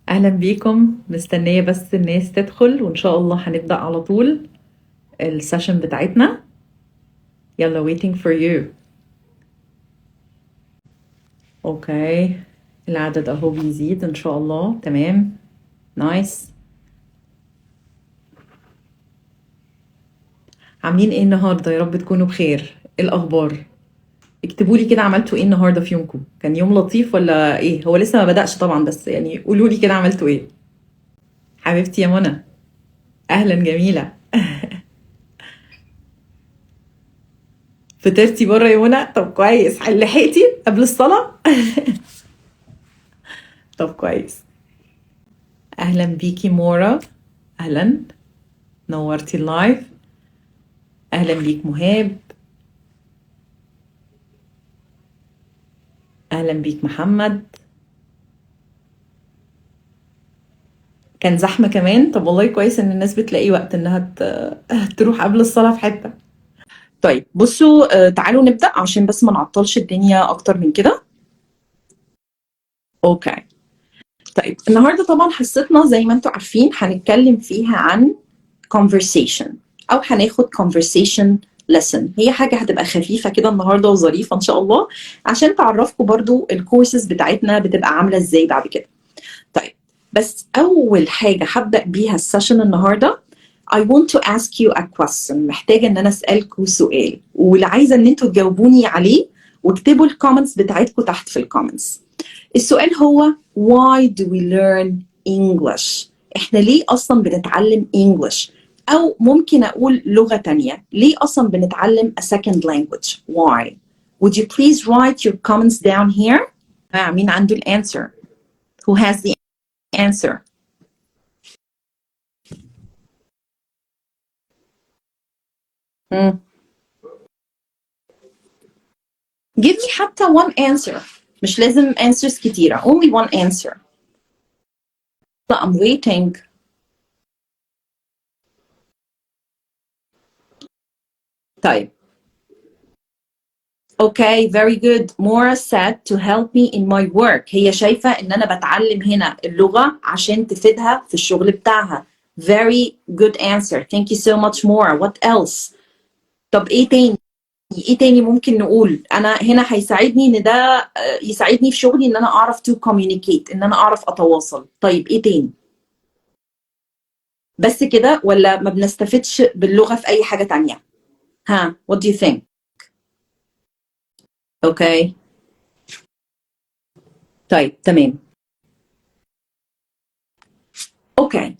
أهلا بيكم. مستنية بس الناس تدخل وإن شاء الله هنبدأ على طول السيشن بتاعتنا. يلا waiting for you. أوكي، العدد أهو بيزيد إن شاء الله. تمام، نايس. عاملين إيه النهاردة؟ يا رب تكونوا بخير. إيه الأخبار؟ اكتبوا لي كده عملتوا إيه النهاردة في يومكم. كان يوم لطيف ولا إيه؟ هو لسه ما بدأش طبعا، بس يعني قولوا لي كده عملتوا إيه. حبيبتي يا منى، أهلا جميلة. فطرتي بره يا منى؟ طب كويس، لحقتي قبل الصلاة؟ طب كويس. اهلا بيكي مورا، اهلا، نورتي اللايف. اهلا بيك مهاب، اهلا بيك محمد. كان زحمة كمان؟ طب والله كويس ان الناس بتلاقي وقت انها تروح قبل الصلاة في حتة. طيب بصوا، تعالوا نبدأ عشان بس ما نعطلش الدنيا اكتر من كده. اوكي. طيب النهارده طبعا حصتنا زي ما انتم عارفين هنتكلم فيها عن conversation، او هناخد conversation lesson. هي حاجة هتبقى خفيفة كده النهارده وظريفة ان شاء الله، عشان تعرفكم برضو الكورسز بتاعتنا بتبقى عاملة ازاي بعد كده. طيب، بس اول حاجة هبدأ بيها السيشن النهارده I want to ask you a question. محتاجة ان انا اسألكم سؤال، واللي عايزة ان انتوا تجاوبوني عليه، واكتبوا الكومنتس بتاعتكم تحت في الكومنتس. السؤال هو why do we learn English؟ احنا ليه اصلا بنتعلم English؟ او ممكن اقول لغة تانية، ليه اصلا بنتعلم a second language؟ why؟ Would you please write your comments down here؟ مين عنده الانسر؟ Who has the answer؟ مم. Give me حتى one answer، مش لازم answers كتيرة، only one answer. I'm waiting. طيب. Okay, very good. Mora said to help me in my work. هي شايفة إن أنا بتعلم هنا اللغة عشان تفيدها في الشغل بتاعها. Very good answer. Thank you so much, Mora. What else؟ طب إيه تاني؟ إيه تاني ممكن نقول؟ أنا هنا هيساعدني إن ده يساعدني في شغلي إن أنا أعرف to communicate، إن أنا أعرف أتواصل. طيب إيه تاني؟ بس كده ولا ما بنستفدش باللغة في أي حاجة تانية؟ ها، what do you think؟ Okay. طيب تمام. اوكي.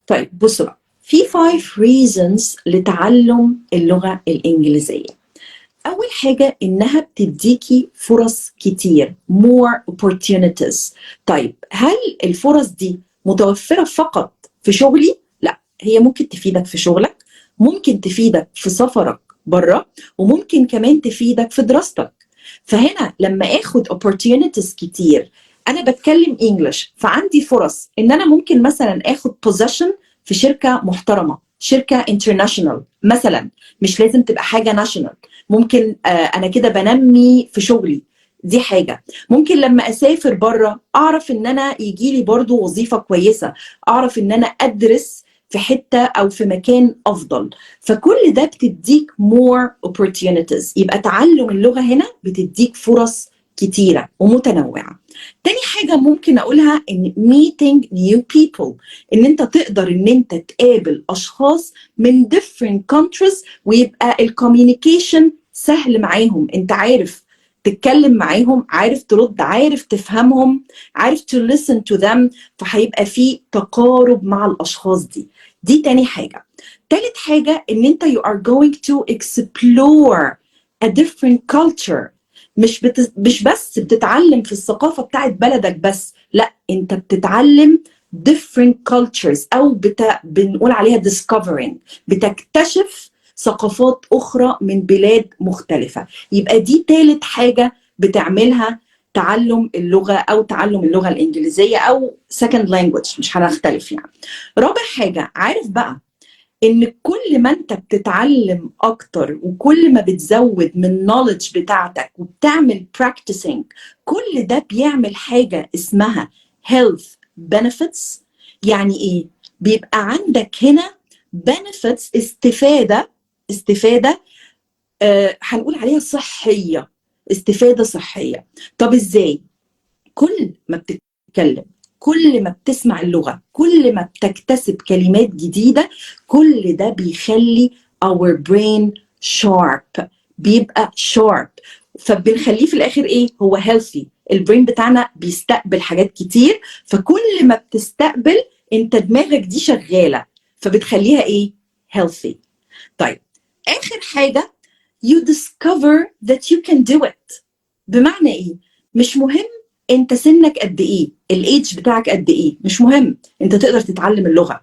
طيب بصوا بقى، في 5 reasons لتعلم اللغة الإنجليزية. أول حاجة إنها بتديكي فرص كتير، more opportunities. طيب هل الفرص دي متوفرة فقط في شغلي؟ لا، هي ممكن تفيدك في شغلك، ممكن تفيدك في سفرك بره، وممكن كمان تفيدك في دراستك. فهنا لما اخد opportunities كتير، انا بتكلم انجلش، فعندي فرص ان انا ممكن مثلا اخد position في شركة محترمة، شركة international مثلا، مش لازم تبقى حاجة national. ممكن انا كده بنمي في شغلي. دي حاجة. ممكن لما اسافر بره اعرف ان انا يجي لي برضو وظيفة كويسة، اعرف ان انا ادرس في حتة او في مكان افضل. فكل ده بتديك more opportunities. يبقى تعلم اللغة هنا بتديك فرص كتيرة ومتنوعة. تاني حاجة ممكن أقولها إن meeting new people، إن أنت تقدر إن أنت تقابل أشخاص من different countries، ويبقى الكوميونيكيشن سهل معاهم. أنت عارف تتكلم معاهم، عارف ترد، عارف تفهمهم، عارف to listen to them، فهيبقى في تقارب مع الأشخاص دي. دي تاني حاجة. تالت حاجة إن أنت you are going to explore a different culture. مش بس بتتعلم في الثقافة بتاعت بلدك بس، لا، أنت بتتعلم different cultures، أو بنقول عليها discovering، بتكتشف ثقافات أخرى من بلاد مختلفة. يبقى دي تالت حاجة بتعملها تعلم اللغة، أو تعلم اللغة الإنجليزية، أو second language، مش هنختلف يعني. رابع حاجة، عارف بقى ان كل ما انت بتتعلم اكتر، وكل ما بتزود من knowledge بتاعتك وبتعمل practicing، كل ده بيعمل حاجة اسمها health benefits. يعني ايه؟ بيبقى عندك هنا benefits، استفادة هنقول عليها صحية، استفادة صحية. طب ازاي؟ كل ما بتتكلم، كل ما بتسمع اللغة، كل ما بتكتسب كلمات جديدة، كل ده بيخلي our brain sharp، بيبقى sharp. فبنخليه في الآخر إيه؟ هو healthy. البرين بتاعنا بيستقبل حاجات كتير، فكل ما بتستقبل انت دماغك دي شغالة، فبتخليها إيه؟ healthy. طيب آخر حاجة you discover that you can do it. بمعنى إيه؟ مش مهم انت سنك قد ايه، الايدج بتاعك قد ايه، مش مهم، انت تقدر تتعلم اللغه.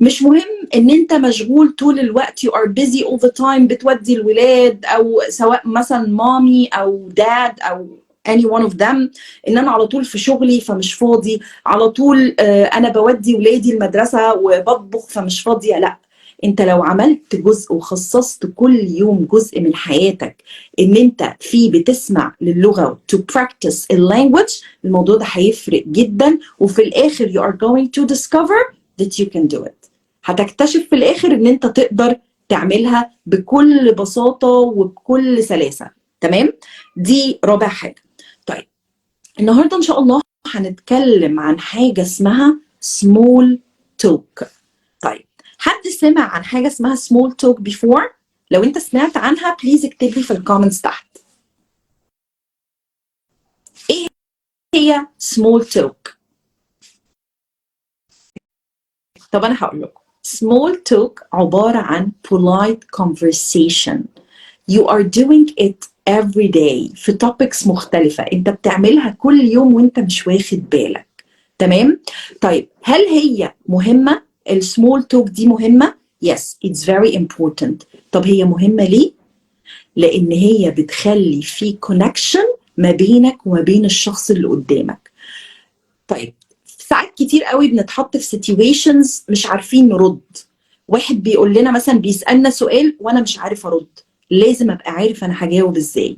مش مهم ان انت مشغول طول الوقت، you are busy all the time، بتودي الولاد او سواء مثلا مامي او داد او any one of them، ان انا على طول في شغلي فمش فاضي، على طول انا بودي ولادي المدرسه وبطبخ فمش فاضيه. لا، انت لو عملت جزء وخصصت كل يوم جزء من حياتك ان انت فيه بتسمع للغه to practice a language، الموضوع ده هيفرق جدا. وفي الاخر you are going to discover that you can do it. هتكتشف في الاخر ان انت تقدر تعملها بكل بساطه وبكل سلاسه. تمام؟ دي رابع حاجه. طيب النهارده ان شاء الله هنتكلم عن حاجه اسمها small talk. طيب حد سمع عن حاجه اسمها small talk before؟ لو انت سمعت عنها بليز اكتب لي في الكومنتس تحت. ايه هي small talk؟ طب انا هقول لكم. small talk عباره عن polite conversation you are doing it every day في topics مختلفه، انت بتعملها كل يوم وانت مش واخد بالك. تمام؟ طيب هل هي مهمه؟ السمول توك دي مهمه؟ yes it's very important. طب هي مهمه ليه؟ لان هي بتخلي في connection ما بينك وما بين الشخص اللي قدامك. طيب ساعات كتير قوي بنتحط في situations مش عارفين نرد. واحد بيقول لنا مثلا، بيسألنا سؤال وانا مش عارف ارد، لازم ابقى عارف انا هجاوب ازاي.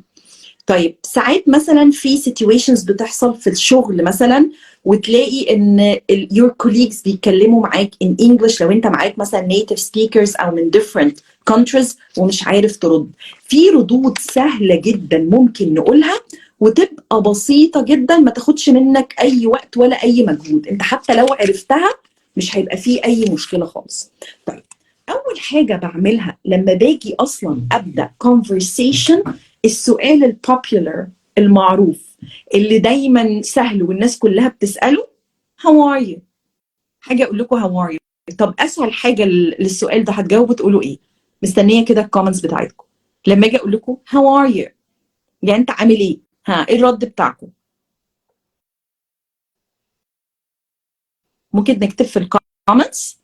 طيب ساعات مثلا في situations بتحصل في الشغل مثلا، وتلاقي ان your colleagues بيتكلموا معاك in English، لو انت معاك مثلا native speakers او من different countries ومش عارف ترد. في ردود سهلة جدا ممكن نقولها وتبقى بسيطة جدا، ما تاخدش منك اي وقت ولا اي مجهود، انت حتى لو عرفتها مش هيبقى فيه اي مشكلة خالص. طيب اول حاجة بعملها لما باجي اصلا ابدأ conversation، السؤال البوبيولر المعروف اللي دايما سهل والناس كلها بتسأله، how are you؟ حاجة اقول لكم how are you. طب اسهل حاجة للسؤال ده هتجاوبوا تقولوا ايه؟ مستنية كده الكومنتس بتاعتكم. لما اجي اقول لكم how are you، يعني انت عامل ايه؟ ها، ايه الرد بتاعكم؟ ممكن نكتب في الكومنتس.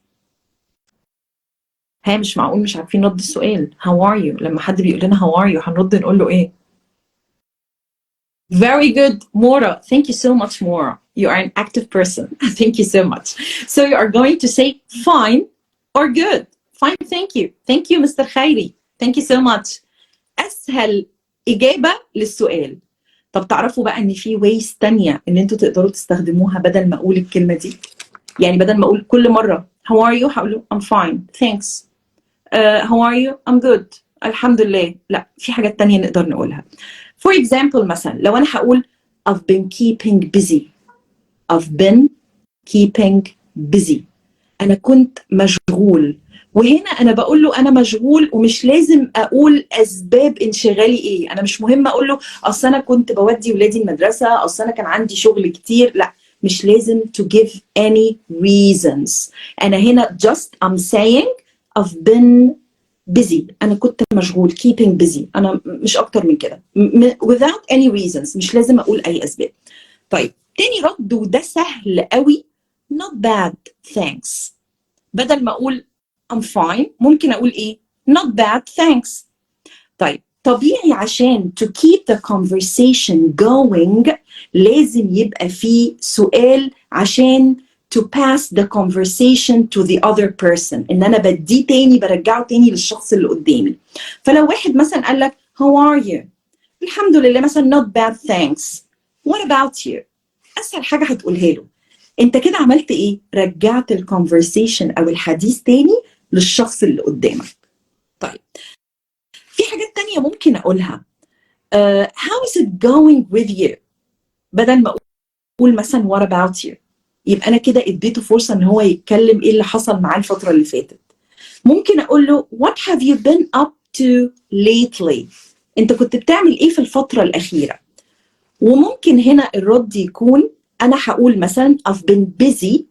ها، مش معقول مش عارفين رد السؤال how are you. لما حد بيقول لنا how are you هنرد نقول له ايه؟ Very good, Mora. Thank you so much, Mora. You are an active person. Thank you so much. So you are going to say fine or good. Fine, thank you. Thank you, Mr. Khairi. Thank you so much. أسهل إجابة للسؤال. طب تعرفوا بقى إن في ways تانية إن أنتوا تقدروا تستخدموها بدل ما أقول الكلمة دي؟ يعني بدل ما أقول كل مرة how are you هقول له I'm fine, thanks. How are you? I'm good. الحمد لله. لا، في حاجات تانية نقدر نقولها. For example مثلا لو أنا هقول I've been keeping busy. I've been keeping busy. أنا كنت مشغول. وهنا أنا بقول له أنا مشغول، ومش لازم أقول أسباب انشغالي إيه. أنا مش مهم أقول له أصل أنا كنت بودي ولادي المدرسة، أصل أنا كان عندي شغل كتير. لا، مش لازم to give any reasons. أنا هنا just I'm saying I've been busy. أنا كنت مشغول keeping busy. أنا مش أكتر من كده without any reasons. مش لازم أقول أي أسباب. طيب تاني رد وده سهل قوي not bad thanks. بدل ما أقول I'm fine ممكن أقول إيه؟ not bad thanks. طيب طبيعي عشان to keep the conversation going لازم يبقى فيه سؤال عشان to pass the conversation to the other person، إن أنا بديه تاني، برجعه تاني للشخص اللي قدامي. فلو واحد مثلا قال لك how are you؟ الحمد لله مثلا not bad thanks. What about you؟ أسهل حاجة هتقولها له انت كده عملت ايه؟ رجعت الكونفرسيشن او الحديث تاني للشخص اللي قدامك. طيب في حاجات تانية ممكن اقولها. how is it going with you؟ بدل ما اقول مثلا what about you، يبقى انا كده اديته فرصة ان هو يتكلم ايه اللي حصل معاه الفترة اللي فاتت. ممكن اقول له what have you been up to lately؟ انت كنت بتعمل ايه في الفترة الأخيرة؟ وممكن هنا الرد يكون انا هقول مثلا I've been busy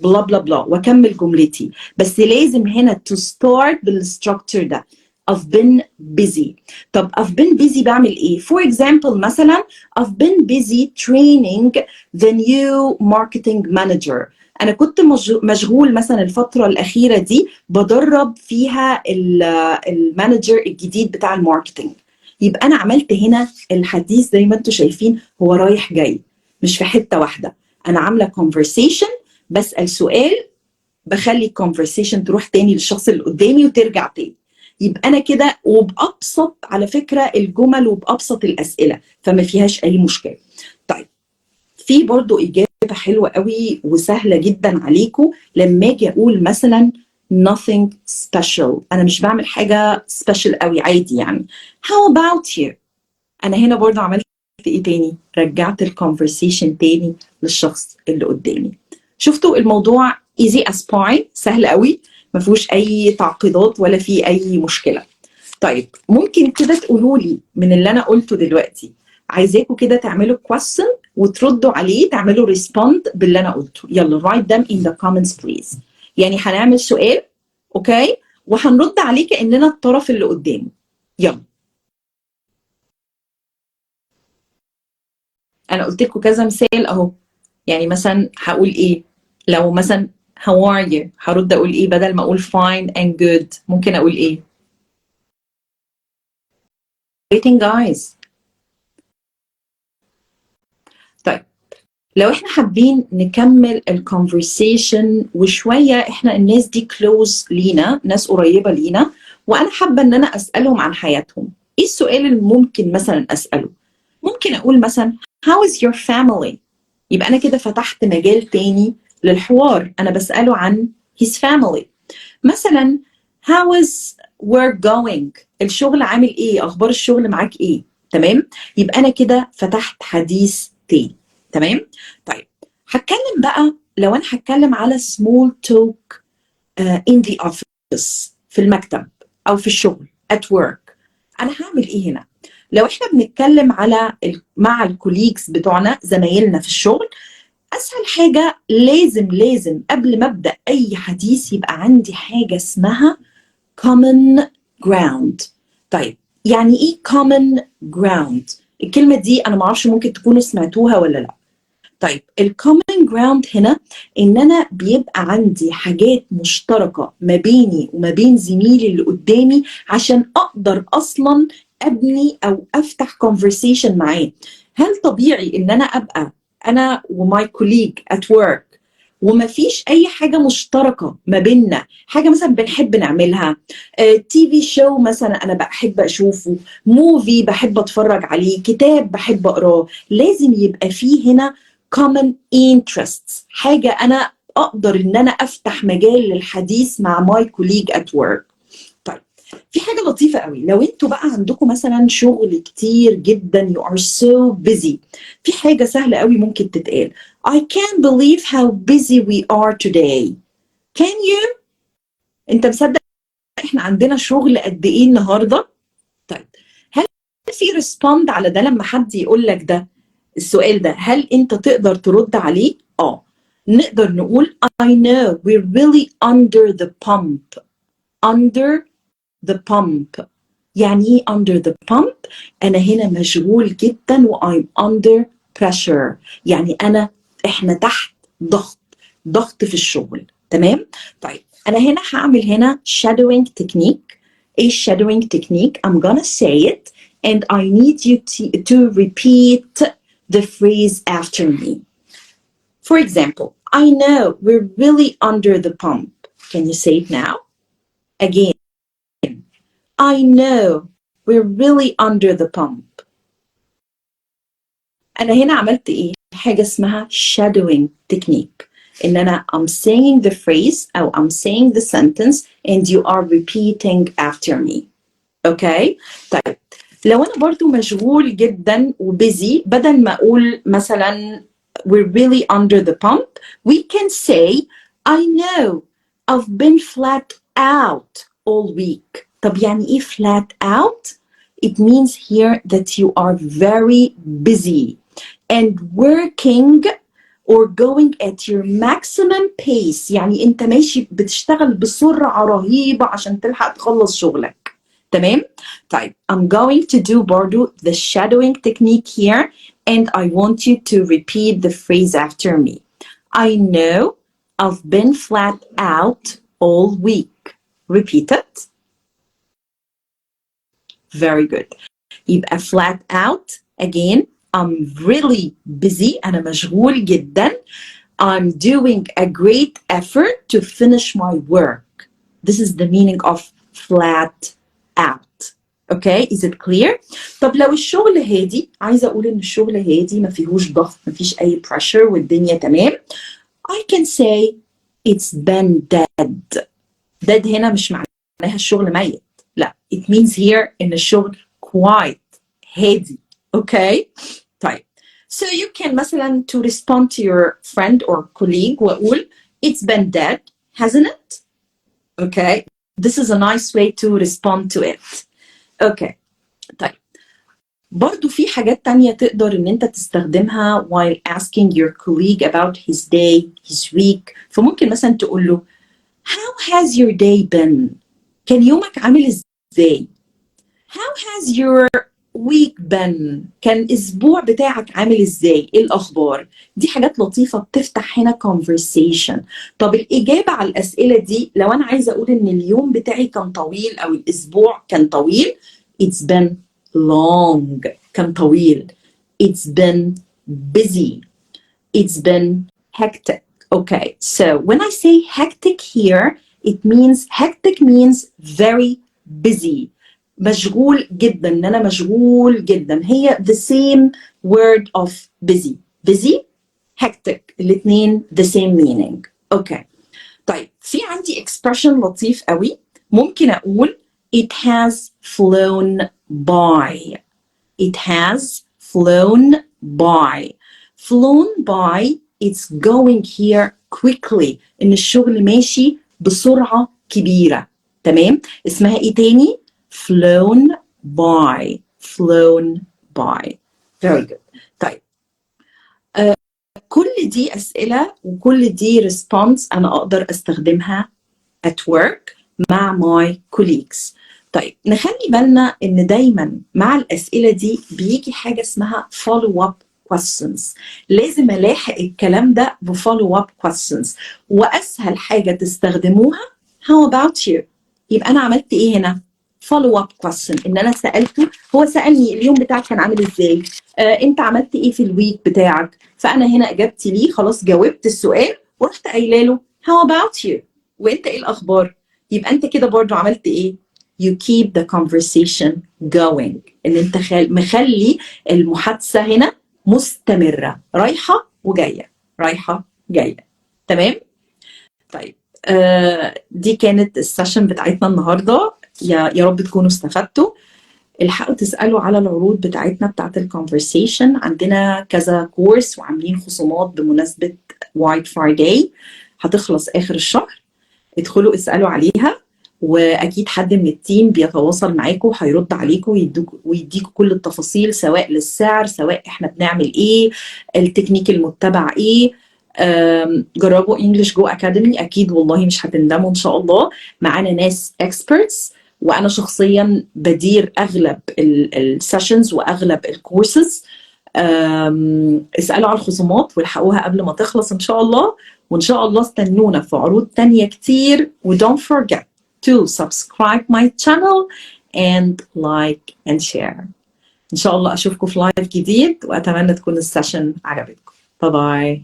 بلا بلا بلا واكمل جملتي، بس لازم هنا to start بالستراكتشر ده I've been busy. طب I've been busy بعمل ايه؟ For example مثلا I've been busy training the new marketing manager. انا كنت مشغول مثلا الفترة الأخيرة دي بدرب فيها المانجر الجديد بتاع الماركتينج. يبقى انا عملت هنا الحديث زي ما انتم شايفين هو رايح جاي، مش في حته واحده. انا عامله conversation، بسال سؤال، بخلي الكونفرسيشن تروح تاني للشخص اللي قدامي وترجع تاني. يبقى انا كده وبابسط على فكره الجمل وبابسط الاسئله، فما فيهاش اي مشكله. طيب في برضو اجابه حلوه قوي وسهله جدا عليكم لما اجي اقول مثلا nothing special، انا مش بعمل حاجه special قوي، عادي يعني. how about you؟ انا هنا برضو عملت ايه تاني؟ رجعت الكونفرسيشن تاني للشخص اللي قدامي. شفتوا الموضوع easy as pie، سهل قوي، ما فيهوش اي تعقيدات ولا فيه اي مشكله. طيب ممكن كده تقولوا لي من اللي انا قلته دلوقتي، عايزاكم كده تعملوا question وتردوا عليه، تعملوا respond باللي انا قلته. يلا write them in the comments please. يعني هنعمل سؤال اوكي وهنرد عليه كاننا الطرف اللي قدامه. يلا انا قلت لكم كذا مثال اهو. يعني مثلا هقول ايه لو مثلا how are you، هرد اقول ايه بدل ما اقول fine and good؟ ممكن اقول ايه؟ waiting guys. طيب لو احنا حابين نكمل الكونفرسيشن وشويه احنا الناس دي كلوز لينا، ناس قريبه لينا، وانا حابه ان انا اسالهم عن حياتهم، ايه السؤال اللي ممكن مثلا اساله؟ ممكن اقول مثلا how is your family؟ يبقى انا كده فتحت مجال تاني للحوار، انا بساله عن his family. مثلا how is work going؟ الشغل عامل ايه؟ اخبار الشغل معاك ايه؟ تمام؟ يبقى انا كده فتحت حديث تاني. تمام؟ طيب هتكلم بقى لو انا هتكلم على small talk in the office، في المكتب او في الشغل at work، انا هعمل ايه هنا؟ لو احنا بنتكلم على مع الكوليجز بتوعنا زمايلنا في الشغل، اسهل حاجه لازم قبل ما ابدا اي حديث يبقى عندي حاجه اسمها common ground. طيب يعني ايه common ground؟ الكلمه دي انا ما اعرفش ممكن تكونوا سمعتوها ولا لا. طيب الكومن جراوند هنا ان انا بيبقى عندي حاجات مشتركه ما بيني وما بين زميلي اللي قدامي عشان اقدر اصلا ابني او افتح كونفرسيشن معاه. هل طبيعي ان انا ابقى انا وماي كوليج ات ورك وما فيش اي حاجه مشتركه ما بيننا، حاجه مثلا بنحب نعملها، تي في شو مثلا انا بحب اشوفه، موفي بحب اتفرج عليه، كتاب بحب اقراه، لازم يبقى فيه هنا common interests، حاجة أنا أقدر إن أنا أفتح مجال للحديث مع my colleague at work. طيب في حاجة لطيفة قوي، لو انتوا بقى عندكم مثلا شغل كتير جدا you are so busy، في حاجة سهلة قوي ممكن تتقال I can't believe how busy we are today. Can you؟ انت مصدق احنا عندنا شغل قد ايه النهاردة؟ طيب هل في respond على ده لما حد يقول لك ده السؤال ده، هل انت تقدر ترد عليه؟ نقدر نقول I know we're really under the pump. under the pump يعني ايه under the pump؟ انا هنا مشغول جدا و I'm under pressure، يعني احنا تحت ضغط في الشغل. تمام؟ طيب انا هنا هعمل هنا shadowing technique. ايه shadowing technique؟ I'm gonna say it and I need you to repeat the phrase after me. For example, I know we're really under the pump. Can you say it now? Again, I know we're really under the pump. أنا هنا عملت إيه؟ حاجة اسمها shadowing technique. إن أنا I'm saying the phrase أو I'm saying the sentence and you are repeating after me. Okay? طيب لو أنا برضو مشغول جدا وبيزي، بدل ما أقول مثلا we're really under the pump, we can say I know I've been flat out all week. طب يعني إيه flat out? It means here that you are very busy and working or going at your maximum pace. يعني انت ماشي بتشتغل بسرعة رهيبة عشان تلحق تخلص شغلك. تمام؟ طيب I'm going to do برضو the shadowing technique here and I want you to repeat the phrase after me. I know I've been flat out all week. Repeat it. Very good. يبقى flat out again. I'm really busy. أنا مشغول جدا. I'm doing a great effort to finish my work. This is the meaning of flat out. Okay, is it clear? طب لو الشغل هادي، عايزة أقول إن الشغل هادي ما فيهوش ضغط، ما فيش أي pressure والدنيا تمام. I can say it's been dead. dead هنا مش معناها الشغل ميت. لا, it means here إن الشغل quiet, هادي. Okay? طيب. So you can مثلا to respond to your friend or colleague وأقول it's been dead, hasn't it? Okay? This is a nice way to respond to it. Okay. طيب. برضو في حاجات تانية تقدر إن أنت تستخدمها while asking your colleague about his day, his week. فممكن مثلا تقول له How has your day been? كان يومك عامل إزاي؟ How has your week been? كان الأسبوع بتاعك عامل إزاي؟ إيه الأخبار؟ دي حاجات لطيفة بتفتح هنا conversation. طب الإجابة على الأسئلة دي لو أنا عايزة أقول إن اليوم بتاعي كان طويل أو الأسبوع كان طويل, it's been long. كان طويل. It's been busy. It's been hectic. Okay, so when I say hectic here, hectic means very busy. مشغول جدا. إن أنا مشغول جدا. هي the same word of busy. Busy, hectic. الاتنين the same meaning. Okay. طيب في عندي expression لطيف قوي. ممكن أقول it has flown by. It has flown by. Flown by, it's going here quickly. إن الشغل ماشي بسرعة كبيرة. تمام؟ اسمها إيه تاني؟ flown by. Flown by. Very good. طيب. كل دي أسئلة وكل دي response أنا أقدر أستخدمها at work مع my colleagues. طيب نخلي بالنا إن دايما مع الأسئلة دي بيجي حاجة اسمها follow up questions. لازم ألاحق الكلام ده ب follow up questions. وأسهل حاجة تستخدموها how about you. يبقى أنا عملت إيه هنا؟ follow up question. إن أنا سألته, هو سألني اليوم بتاعك كان عامل إزاي؟ أنت عملت إيه في الويك بتاعك؟ فأنا هنا أجبت ليه, خلاص جاوبت السؤال ورحت قايله له how about you. وأنت إيه الأخبار؟ يبقى أنت كده برضو عملت إيه؟ You keep the conversation going. إن أنت مخلي المحادثة هنا مستمرة, رايحة وجاية, رايحة جاية. تمام؟ طيب دي كانت السيشن بتاعتنا النهاردة. يا رب تكونوا استفدتوا. الحقوا تسألوا على العروض بتاعتنا بتاعت الكونفرسيشن. عندنا كذا كورس وعاملين خصومات بمناسبة وايت فرايداي هتخلص آخر الشهر. ادخلوا اسألوا عليها واكيد حد من التيم بيتواصل معاكم هيرد عليكم ويديكم كل التفاصيل, سواء للسعر, سواء احنا بنعمل ايه, التكنيك المتبع ايه. جربوا انجلش جو اكاديمي, اكيد والله مش هتندموا ان شاء الله. معانا ناس اكسبرتس وانا شخصيا بدير اغلب السيشنز واغلب الكورسز. اسألوا على الخصومات والحقوها قبل ما تخلص ان شاء الله. وان شاء الله استنونا في عروض تانية كتير. و don't forget to subscribe my channel and like and share. ان شاء الله اشوفكم في لايف جديد واتمنى تكون السيشن عجبتكم. باي باي.